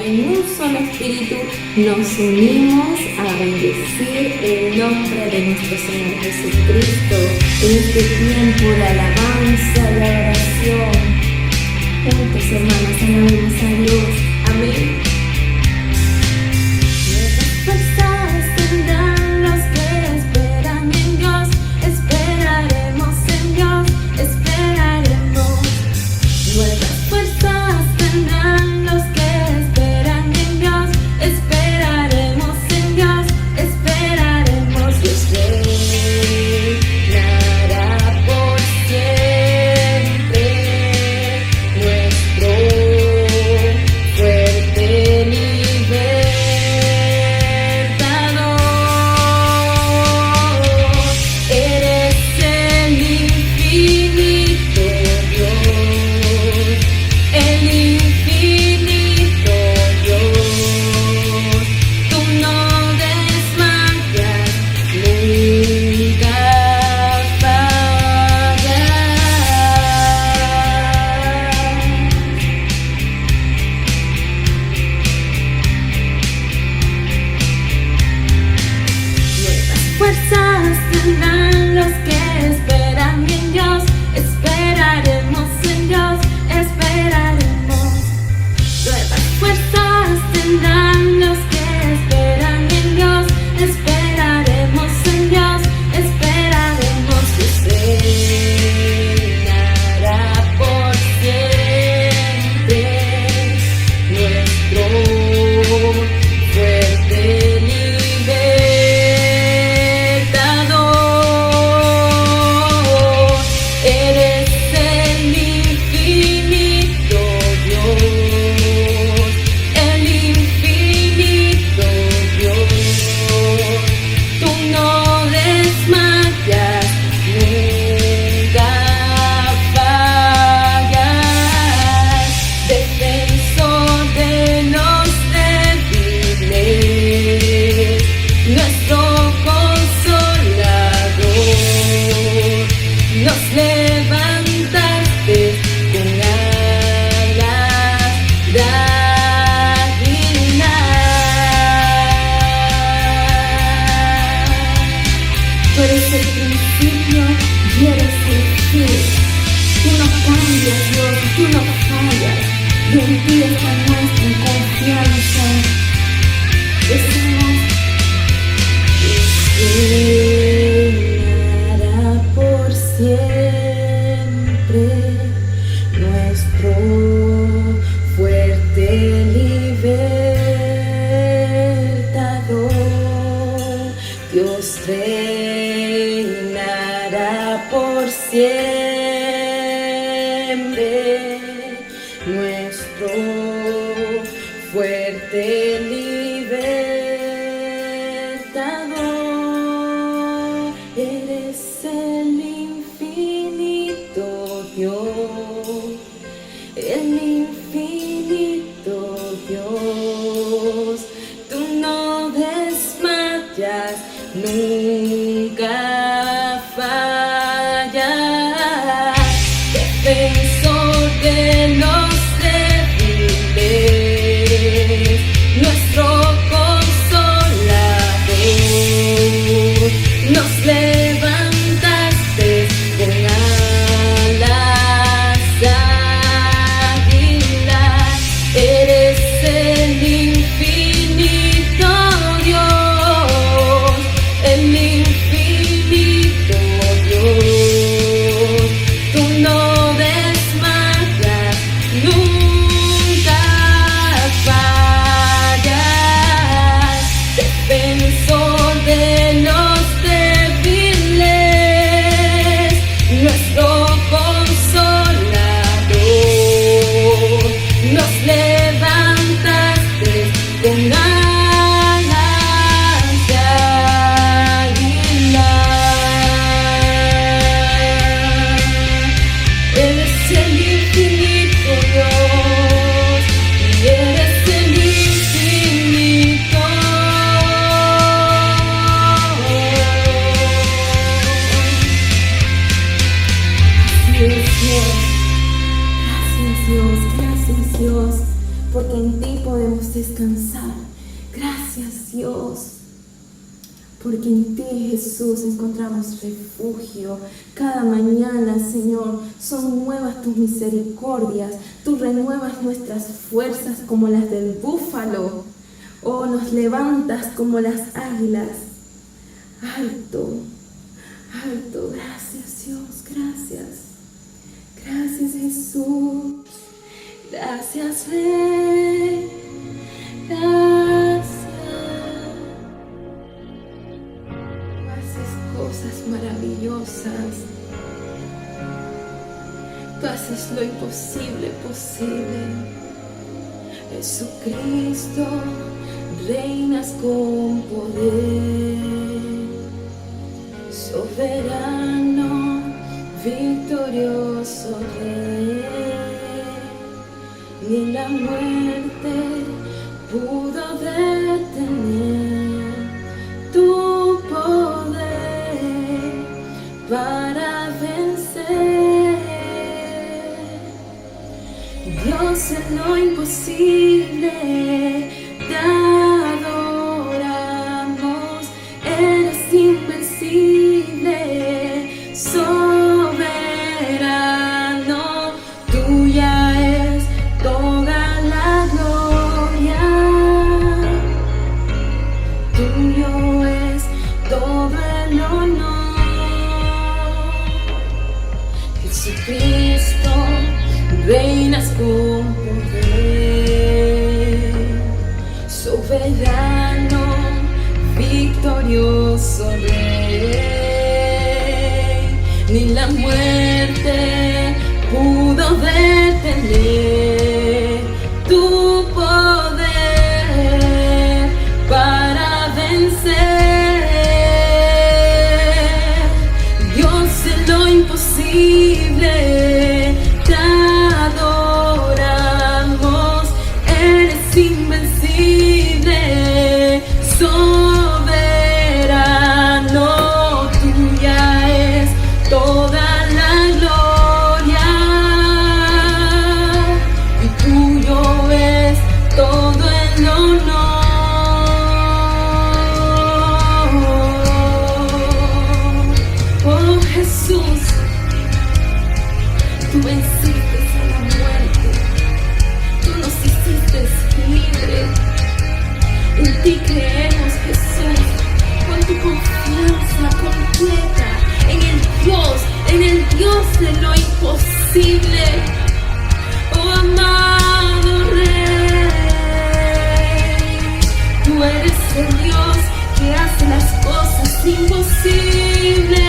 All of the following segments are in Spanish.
en un solo espíritu nos unimos a bendecir el nombre de nuestro Señor Jesucristo en este tiempo de alabanza, de oración. Juntos, hermanos, alabemos a Dios. Amén. Nuevas fuerzas tendrán los que esperan en Dios. Esperaremos en Dios, esperaremos. Nuevas fuerzas tendrán los que esperan en Dios. Esperaremos en Dios, esperaremos. Dios reinará por siempre, nuestro fuerte libertador. Eres el infinito Dios, el infinito Dios. Tú no desmayas, nunca fallas. Nuevas fuerzas tendrán los que esperan en Dios. Esperaremos en Dios, esperaremos. Nuevas fuerzas tendrán los que esperan en Dios. Esperaremos en Dios, esperaremos. Dios reinará por siempre, nuestro fuerte libertador. Eres el infinito Dios, el infinito Dios. Tú no desmayas, nunca fallas. Defensor de los débiles, nuestro consolador. Nos levantaste con alas de águila. Tú eres el principio y eres el fin. Tú no cambias, Dios, tú no fallas. Y en ti está nuestra confianza. Decimos, reinará por siempre, nuestro fuerte libertador. Dios reinará por siempre, nuestro fuerte libertador. Eres el infinito Dios, el infinito Dios. Tú no desmayas, nunca fallas. Defensor de los débiles, nuestro consolador. Nos levantaste con alas de águila. Eres el infinito Dios, el infinito Dios. Tú no desmayas, nunca fallas. Defensor de los débiles, nuestro consolador. Nos levantaste con alas de águila. Eres el infinito Dios y eres el infinito. Gracias Dios, porque en ti podemos podemos descansar. Gracias, Dios, porque en ti, Jesús, encontramos refugio. Cada mañana, Señor, son nuevas tus misericordias. Tú renuevas nuestras fuerzas como las del búfalo. Oh, nos levantas como las águilas. Alto, alto. Gracias, Dios, gracias. Gracias, Jesús. Gracias, Rey. Gracias. Tú haces cosas maravillosas. Tú haces lo imposible posible. Jesucristo, reinas con poder. Soberano, victorioso Rey. Ni la muerte pudo detener tu poder para vencer. Dios, en lo imposible te adoramos. Eres invencible, soberano. Tuya es toda la gloria, tuyo es todo el honor. Jesucristo, reinas con poder, soberano, victorioso Rey. Ni la muerte pudo detener tu poder para vencer. Dios, en lo imposible te adoramos. Eres invencible, soberano. Tuya es toda la gloria y tuyo es todo el honor. Oh Jesús, tú venciste a la muerte, tú nos hiciste libres. En ti creemos, Jesús, con tu confianza completa en el Dios de lo imposible. Oh amado Rey, tú eres el Dios que hace las cosas imposibles.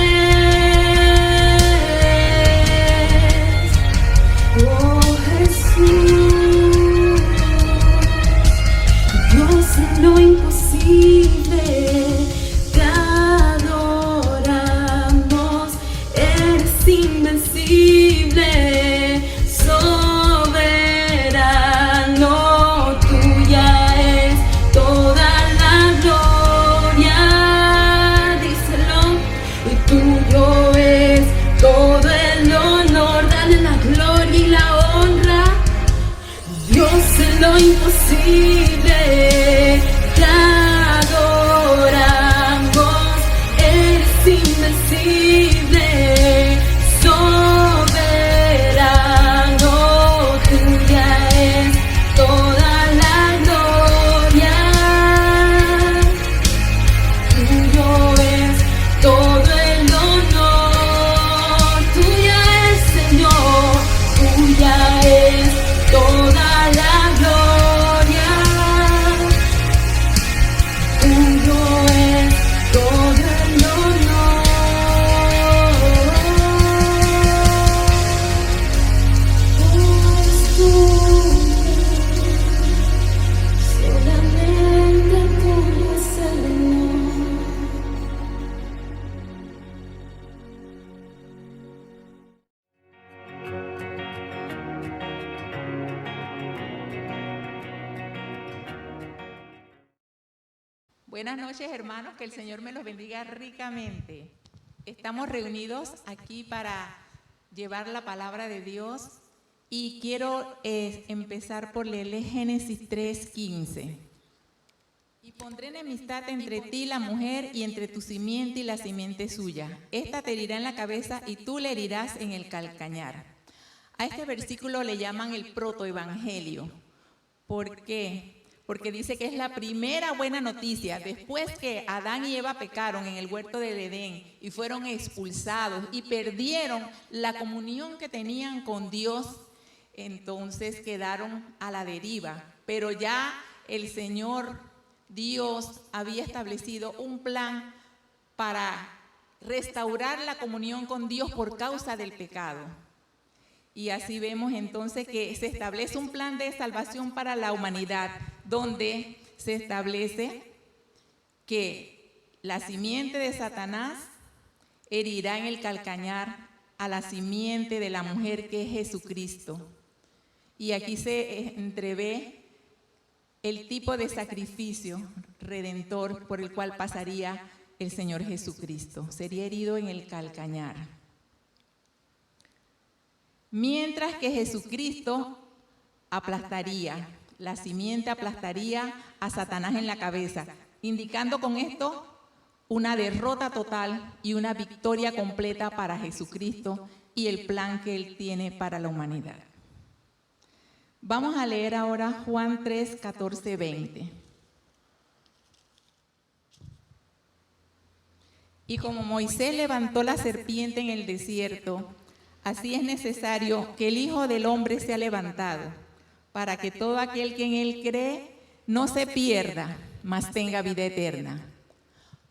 Oh Jesús, Dios, en lo imposible te adoramos. Eres invencible, soberano. Tuya es toda la gloria, díselo, y tuyo es todo el honor. Dale la gloria y la honra. Dios, en lo imposible te adoramos. Eres invencible, soberano. Tuya es toda la gloria, tuyo es todo el honor. Tuya es, Señor, tuya es toda la gloria, tuyo es todo el honor. Solamente tuyo es el honor. Buenas noches, hermanos, que el Señor me los bendiga ricamente. Estamos reunidos aquí para llevar la palabra de Dios Y quiero empezar por leer Génesis 3:15. Y pondré enemistad entre ti, la mujer, y entre tu simiente y la simiente suya. Esta te herirá en la cabeza y tú le herirás en el calcañar. A este versículo le llaman el protoevangelio. ¿Por qué? Porque dice que es la primera buena noticia. Después que Adán y Eva pecaron en el huerto del Edén y fueron expulsados y perdieron la comunión que tenían con Dios, entonces quedaron a la deriva. Pero ya el Señor Dios había establecido un plan para restaurar la comunión con Dios por causa del pecado. Y así vemos entonces que se establece un plan de salvación para la humanidad, donde se establece que la simiente de Satanás herirá en el calcañar a la simiente de la mujer, que es Jesucristo. Y aquí se entrevé el tipo de sacrificio redentor por el cual pasaría el Señor Jesucristo. Sería herido en el calcañar. Mientras que Jesucristo aplastaría, la simiente aplastaría a Satanás en la cabeza, indicando con esto una derrota total y una victoria completa para Jesucristo y el plan que Él tiene para la humanidad. Vamos a leer ahora Juan 3, 14, 20. Y como Moisés levantó la serpiente en el desierto, así es necesario que el Hijo del Hombre sea levantado, para que todo aquel que en Él cree no se pierda, mas tenga vida eterna.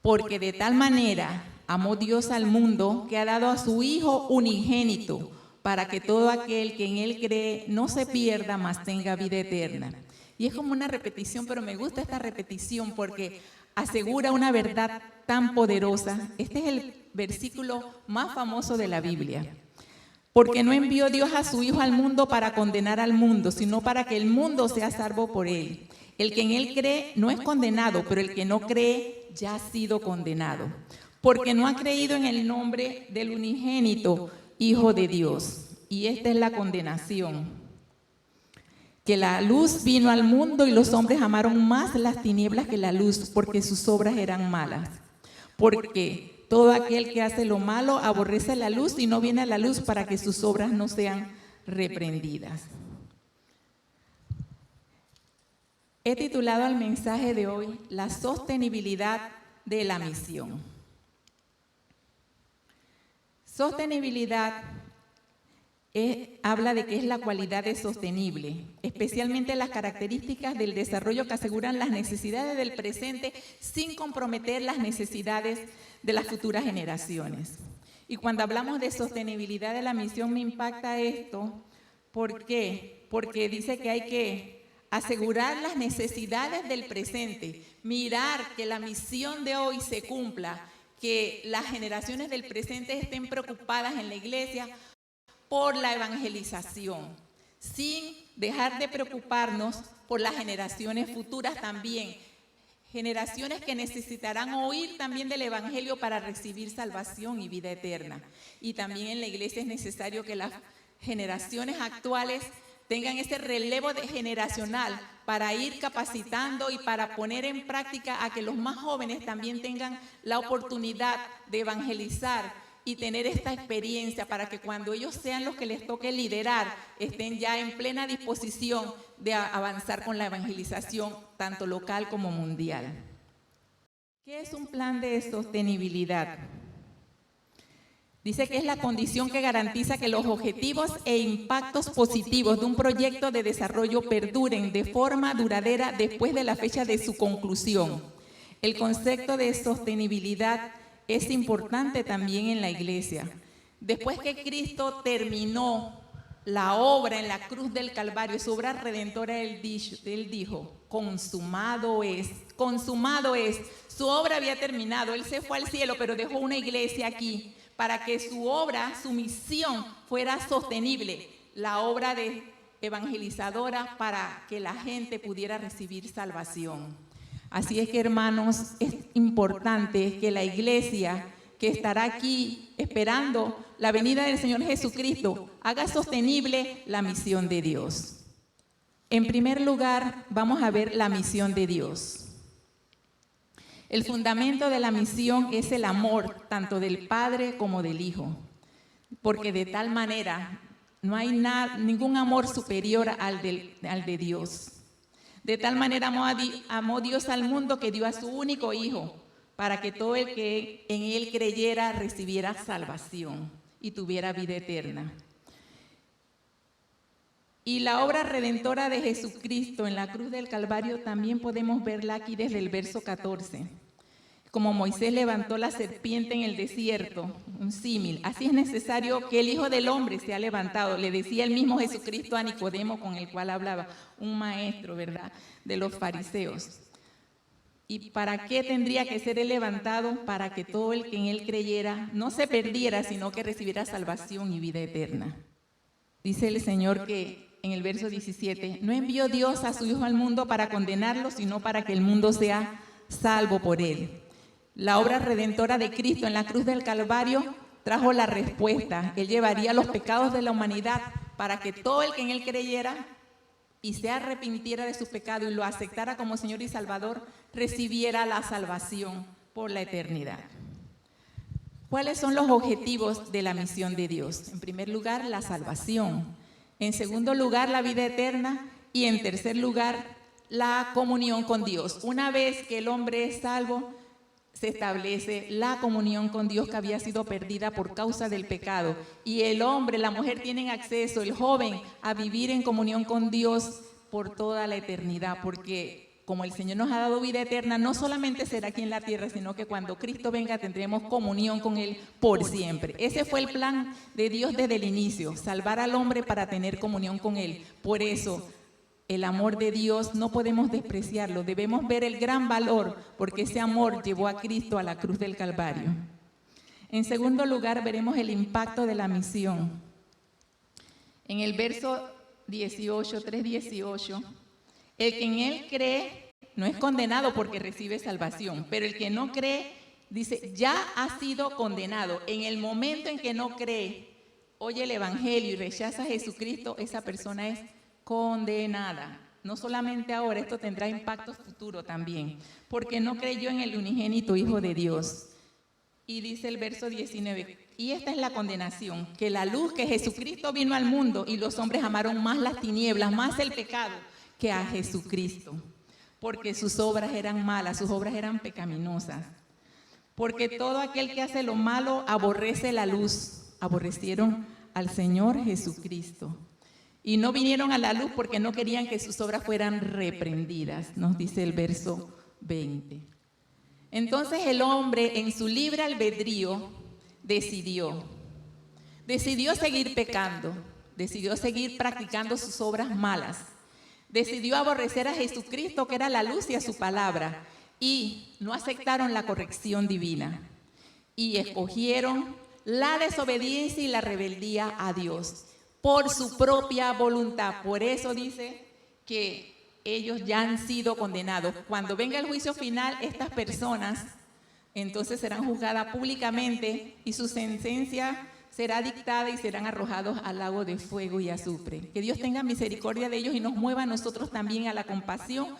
Porque de tal manera amó Dios al mundo que ha dado a su Hijo unigénito, para que todo aquel que en Él cree no se pierda, mas tenga vida eterna. Y es como una repetición, pero me gusta esta repetición porque asegura una verdad tan poderosa. Este es el versículo más famoso de la Biblia. Porque no envió Dios a su Hijo al mundo para condenar al mundo, sino para que el mundo sea salvo por Él. El que en Él cree no es condenado, pero el que no cree ya ha sido condenado. Porque no ha creído en el nombre del unigénito Hijo de Dios. Y esta es la condenación. Que la luz vino al mundo y los hombres amaron más las tinieblas que la luz, porque sus obras eran malas. Porque todo aquel que hace lo malo aborrece la luz y no viene a la luz para que sus obras no sean reprendidas. He titulado al mensaje de hoy La sostenibilidad de la misión. Sostenibilidad habla de que es la cualidad de sostenible, especialmente las características del desarrollo que aseguran las necesidades del presente sin comprometer las necesidades de las futuras generaciones. Y cuando hablamos de sostenibilidad de la misión me impacta esto. ¿Por qué? Porque dice que hay que asegurar las necesidades del presente, mirar que la misión de hoy se cumpla, que las generaciones del presente estén preocupadas en la iglesia por la evangelización, sin dejar de preocuparnos por las generaciones futuras también, generaciones que necesitarán oír también del evangelio para recibir salvación y vida eterna. Y también en la iglesia es necesario que las generaciones actuales tengan ese relevo generacional para ir capacitando y para poner en práctica a que los más jóvenes también tengan la oportunidad de evangelizar y tener esta experiencia para que cuando ellos sean los que les toque liderar, estén ya en plena disposición de avanzar con la evangelización, tanto local como mundial. ¿Qué es un plan de sostenibilidad? Dice que es la condición que garantiza que los objetivos e impactos positivos de un proyecto de desarrollo perduren de forma duradera después de la fecha de su conclusión. El concepto de sostenibilidad es importante también en la iglesia. Después que Cristo terminó la obra en la cruz del Calvario, su obra redentora, Él dijo, consumado es, consumado es. Su obra había terminado, Él se fue al cielo, pero dejó una iglesia aquí para que su obra, su misión fuera sostenible, la obra de evangelizadora para que la gente pudiera recibir salvación. Así es que, hermanos, es importante que la iglesia que estará aquí esperando la venida del Señor Jesucristo, haga sostenible la misión de Dios. En primer lugar, vamos a ver la misión de Dios. El fundamento de la misión es el amor, tanto del Padre como del Hijo, porque de tal manera no hay ningún amor superior al de Dios. De tal manera amó Dios al mundo que dio a su único Hijo, para que todo el que en Él creyera recibiera salvación y tuviera vida eterna. Y la obra redentora de Jesucristo en la cruz del Calvario también podemos verla aquí desde el verso 14. Como Moisés levantó la serpiente en el desierto, un símil, así es necesario que el Hijo del Hombre sea levantado. Le decía el mismo Jesucristo a Nicodemo, con el cual hablaba, un maestro, ¿verdad?, de los fariseos. ¿Y para qué tendría que ser él levantado? Para que todo el que en él creyera no se perdiera, sino que recibiera salvación y vida eterna. Dice el Señor que en el verso 17, no envió Dios a su Hijo al mundo para condenarlo, sino para que el mundo sea salvo por él. La obra redentora de Cristo en la cruz del Calvario trajo la respuesta. Él llevaría los pecados de la humanidad para que todo el que en él creyera y se arrepintiera de su pecado y lo aceptara como Señor y Salvador, recibiera la salvación por la eternidad. ¿Cuáles son los objetivos de la misión de Dios? En primer lugar, la salvación. En segundo lugar, la vida eterna. Y en tercer lugar, la comunión con Dios. Una vez que el hombre es salvo, se establece la comunión con Dios que había sido perdida por causa del pecado. Y el hombre, la mujer tienen acceso, el joven, a vivir en comunión con Dios por toda la eternidad, porque como el Señor nos ha dado vida eterna, no solamente será aquí en la tierra, sino que cuando Cristo venga tendremos comunión con Él por siempre. Ese fue el plan de Dios desde el inicio, salvar al hombre para tener comunión con Él. Por eso, el amor de Dios no podemos despreciarlo, debemos ver el gran valor, porque ese amor llevó a Cristo a la cruz del Calvario. En segundo lugar, veremos el impacto de la misión. En el verso 18, 3:18, el que en él cree no es condenado porque recibe salvación, pero el que no cree, dice, ya ha sido condenado. En el momento en que no cree, oye el Evangelio y rechaza a Jesucristo, esa persona es condenada. No solamente ahora, esto tendrá impacto futuro también, porque no creyó en el unigénito Hijo de Dios. Y dice el verso 19, y esta es la condenación, que la luz, que Jesucristo vino al mundo y los hombres amaron más las tinieblas, más el pecado, que a Jesucristo, porque sus obras eran malas, sus obras eran pecaminosas. Porque todo aquel que hace lo malo aborrece la luz, aborrecieron al Señor Jesucristo. Y no vinieron a la luz porque no querían que sus obras fueran reprendidas, nos dice el verso 20. Entonces el hombre en su libre albedrío decidió seguir pecando, decidió seguir practicando sus obras malas, decidió aborrecer a Jesucristo, que era la luz, y a su palabra, y no aceptaron la corrección divina, y escogieron la desobediencia y la rebeldía a Dios por su propia voluntad. Por eso dice que ellos ya han sido condenados. Cuando venga el juicio final, estas personas entonces serán juzgadas públicamente y su sentencia será dictada y serán arrojados al lago de fuego y azufre. Que Dios tenga misericordia de ellos y nos mueva a nosotros también a la compasión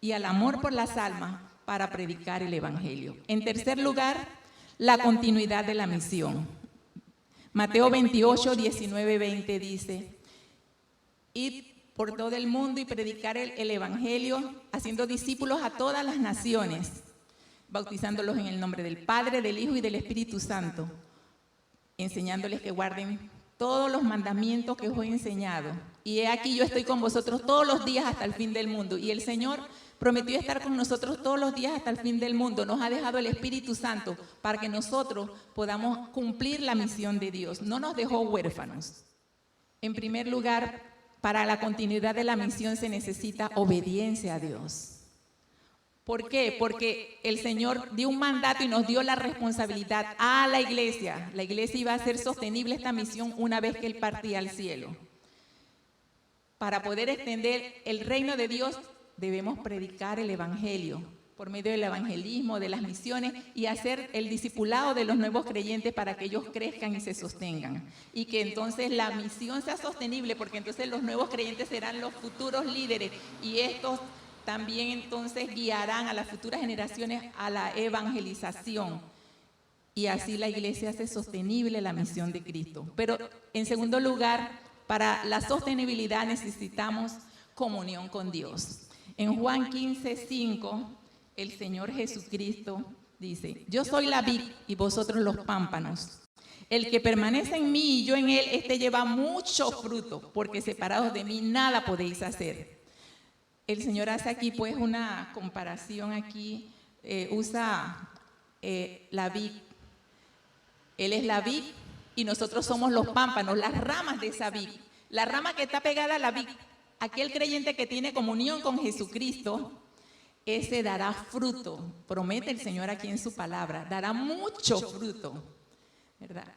y al amor por las almas para predicar el Evangelio. En tercer lugar, la continuidad de la misión. Mateo 28, 19, 20 dice, id por todo el mundo y predicar el Evangelio, haciendo discípulos a todas las naciones, bautizándolos en el nombre del Padre, del Hijo y del Espíritu Santo, enseñándoles que guarden todos los mandamientos que os he enseñado. Y he aquí, yo estoy con vosotros todos los días hasta el fin del mundo. Y el Señor prometió estar con nosotros todos los días hasta el fin del mundo. Nos ha dejado el Espíritu Santo para que nosotros podamos cumplir la misión de Dios. No nos dejó huérfanos. En primer lugar, para la continuidad de la misión se necesita obediencia a Dios. ¿Por qué? Porque el Señor dio un mandato y nos dio la responsabilidad a la iglesia. La iglesia iba a hacer sostenible esta misión una vez que Él partía al cielo. Para poder extender el reino de Dios, debemos predicar el Evangelio. por medio del evangelismo, de las misiones y hacer el discipulado de los nuevos creyentes para que ellos crezcan y se sostengan. Y que entonces la misión sea sostenible, porque entonces los nuevos creyentes serán los futuros líderes y estos también entonces guiarán a las futuras generaciones a la evangelización. Y así la iglesia hace sostenible la misión de Cristo. Pero en segundo lugar, para la sostenibilidad necesitamos comunión con Dios. En Juan 15:5, el Señor Jesucristo dice: yo soy la vid y vosotros los pámpanos. El que permanece en mí y yo en él, este lleva mucho fruto, porque separados de mí nada podéis hacer. El Señor hace aquí pues una comparación aquí, usa la vid. Él es la vid y nosotros somos los pámpanos, las ramas de esa vid. La rama que está pegada a la vid, aquel creyente que tiene comunión con Jesucristo, ese dará fruto. Promete el Señor aquí en su palabra, dará mucho fruto, ¿verdad?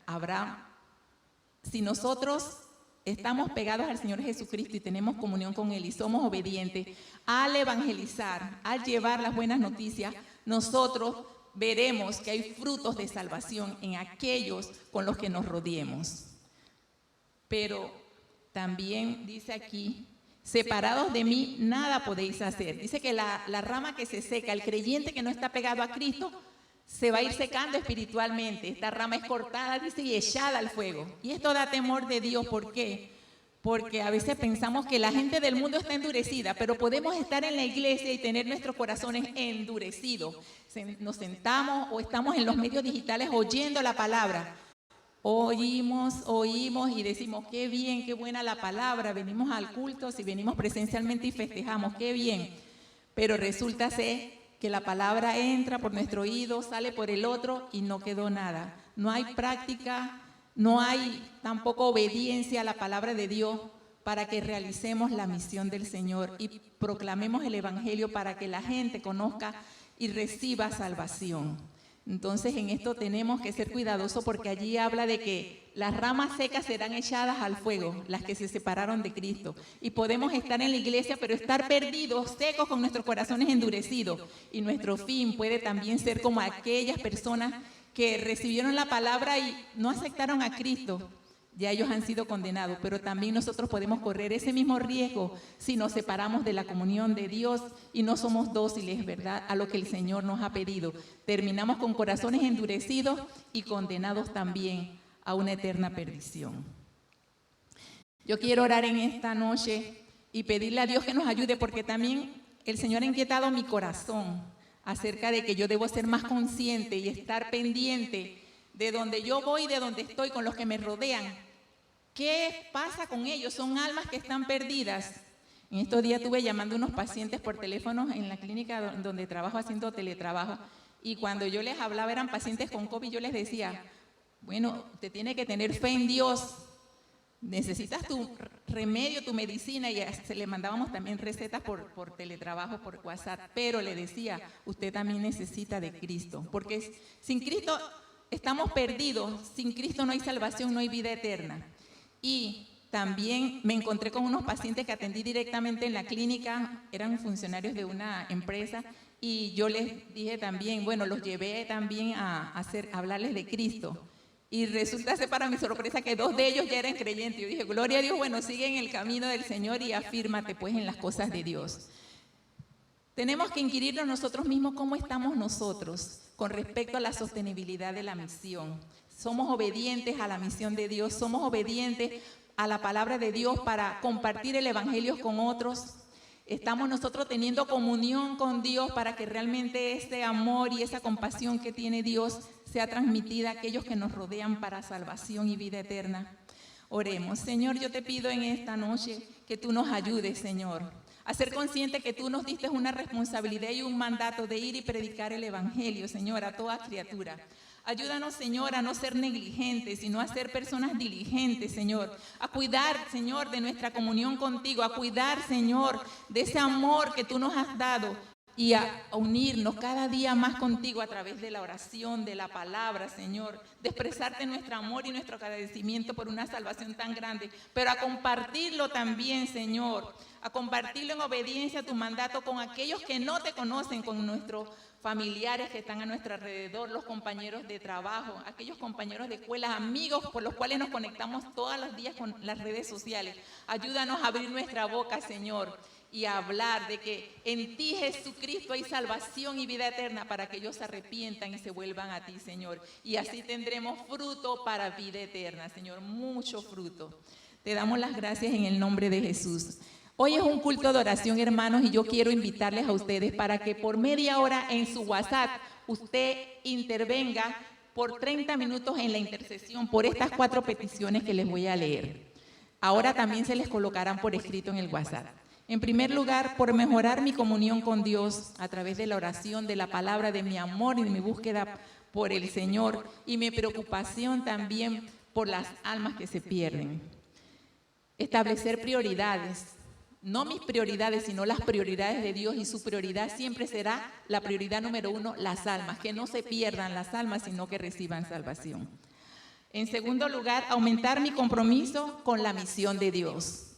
Si nosotros estamos pegados al Señor Jesucristo y tenemos comunión con Él y somos obedientes, al evangelizar, al llevar las buenas noticias, nosotros veremos que hay frutos de salvación en aquellos con los que nos rodeemos. Pero también dice aquí: separados de mí nada podéis hacer. Dice que la rama que se seca, el creyente que no está pegado a Cristo, se va a ir secando espiritualmente. Esta rama es cortada, dice, y echada al fuego. Y esto da temor de Dios. ¿Por qué? Porque a veces pensamos que la gente del mundo está endurecida, pero podemos estar en la iglesia y tener nuestros corazones endurecidos. Nos sentamos o estamos en los medios digitales oyendo la palabra. Oímos y decimos: qué bien, qué buena la palabra. Venimos al culto, si venimos presencialmente y festejamos, qué bien. Pero resulta ser que la palabra entra por nuestro oído, sale por el otro y no quedó nada. No hay práctica, no hay tampoco obediencia a la palabra de Dios para que realicemos la misión del Señor y proclamemos el evangelio para que la gente conozca y reciba salvación. Entonces en esto tenemos que ser cuidadosos, porque allí habla de que las ramas secas serán echadas al fuego, las que se separaron de Cristo. Y podemos estar en la iglesia pero estar perdidos, secos, con nuestros corazones endurecidos. Y nuestro fin puede también ser como aquellas personas que recibieron la palabra y no aceptaron a Cristo. Ya ellos han sido condenados, pero también nosotros podemos correr ese mismo riesgo si nos separamos de la comunión de Dios y no somos dóciles, ¿verdad?, a lo que el Señor nos ha pedido. Terminamos con corazones endurecidos y condenados también a una eterna perdición. Yo quiero orar en esta noche y pedirle a Dios que nos ayude, porque también el Señor ha inquietado mi corazón acerca de que yo debo ser más consciente y estar pendiente de donde yo voy, de donde estoy, con los que me rodean. ¿Qué pasa con ellos? Son almas que están perdidas. En estos días estuve llamando a unos pacientes por teléfono en la clínica donde trabajo, haciendo teletrabajo, y cuando yo les hablaba eran pacientes con COVID. Yo les decía: bueno, usted tiene que tener fe en Dios, necesitas tu remedio, tu medicina, y se le mandábamos también recetas por teletrabajo, por WhatsApp, pero le decía: usted también necesita de Cristo, porque sin Cristo estamos perdidos, sin Cristo no hay salvación, no hay vida eterna. Y también me encontré con unos pacientes que atendí directamente en la clínica, eran funcionarios de una empresa, y yo les dije también, bueno, los llevé también a hablarles de Cristo. Y resulta ser para mi sorpresa que 2 de ellos ya eran creyentes. Yo dije: gloria a Dios, bueno, sigue en el camino del Señor y afírmate pues en las cosas de Dios. Tenemos que inquirirnos nosotros mismos cómo estamos nosotros con respecto a la sostenibilidad de la misión. Somos obedientes a la misión de Dios, somos obedientes a la palabra de Dios para compartir el evangelio con otros. Estamos nosotros teniendo comunión con Dios para que realmente ese amor y esa compasión que tiene Dios sea transmitida a aquellos que nos rodean para salvación y vida eterna. Oremos. Señor, yo te pido en esta noche que tú nos ayudes, Señor, a ser consciente que tú nos diste una responsabilidad y un mandato de ir y predicar el evangelio, Señor, a toda criatura. Ayúdanos, Señor, a no ser negligentes, sino a ser personas diligentes, Señor. A cuidar, Señor, de nuestra comunión contigo, a cuidar, Señor, de ese amor que tú nos has dado y a unirnos cada día más contigo a través de la oración, de la palabra, Señor, de expresarte nuestro amor y nuestro agradecimiento por una salvación tan grande, pero a compartirlo también, Señor, a compartirlo en obediencia a tu mandato con aquellos que no te conocen, con nuestros familiares que están a nuestro alrededor, los compañeros de trabajo, aquellos compañeros de escuela, amigos por los cuales nos conectamos todos los días con las redes sociales. Ayúdanos a abrir nuestra boca, Señor, y a hablar de que en ti, Jesucristo, hay salvación y vida eterna para que ellos se arrepientan y se vuelvan a ti, Señor. Y así tendremos fruto para vida eterna, Señor, mucho fruto. Te damos las gracias en el nombre de Jesús. Hoy es un culto de oración, hermanos, y yo quiero invitarles a ustedes para que por media hora en su WhatsApp usted intervenga por 30 minutos en la intercesión por estas 4 peticiones que les voy a leer. Ahora también se les colocarán por escrito en el WhatsApp. En primer lugar, por mejorar mi comunión con Dios a través de la oración, de la palabra, de mi amor y de mi búsqueda por el Señor y mi preocupación también por las almas que se pierden. Establecer prioridades, no mis prioridades, sino las prioridades de Dios, y su prioridad siempre será la prioridad número 1, las almas, que no se pierdan las almas, sino que reciban salvación. En segundo lugar, aumentar mi compromiso con la misión de Dios.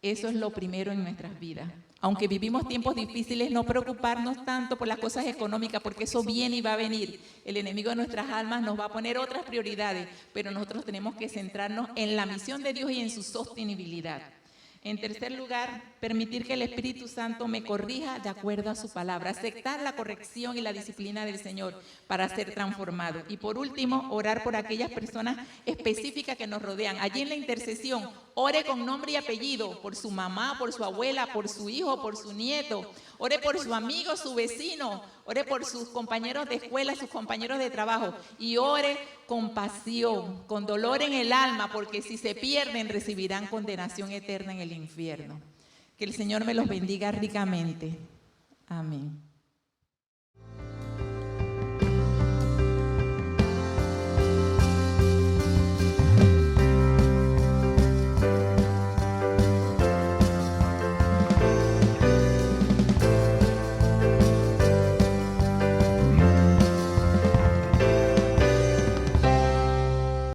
Eso es lo primero en nuestras vidas. Aunque vivimos tiempos difíciles, no preocuparnos tanto por las cosas económicas, porque eso viene y va a venir. El enemigo de nuestras almas nos va a poner otras prioridades, pero nosotros tenemos que centrarnos en la misión de Dios y en su sostenibilidad. En tercer lugar, permitir que el Espíritu Santo me corrija de acuerdo a su palabra, aceptar la corrección y la disciplina del Señor para ser transformado. Y por último, orar por aquellas personas específicas que nos rodean. Allí en la intercesión, ore con nombre y apellido, por su mamá, por su abuela, por su hijo, por su nieto. Ore por su amigo, su vecino. Ore por sus compañeros de escuela, sus compañeros de trabajo. Y ore con pasión, con dolor en el alma, porque si se pierden recibirán condenación eterna en el infierno. Que el Señor me los bendiga ricamente. Amén.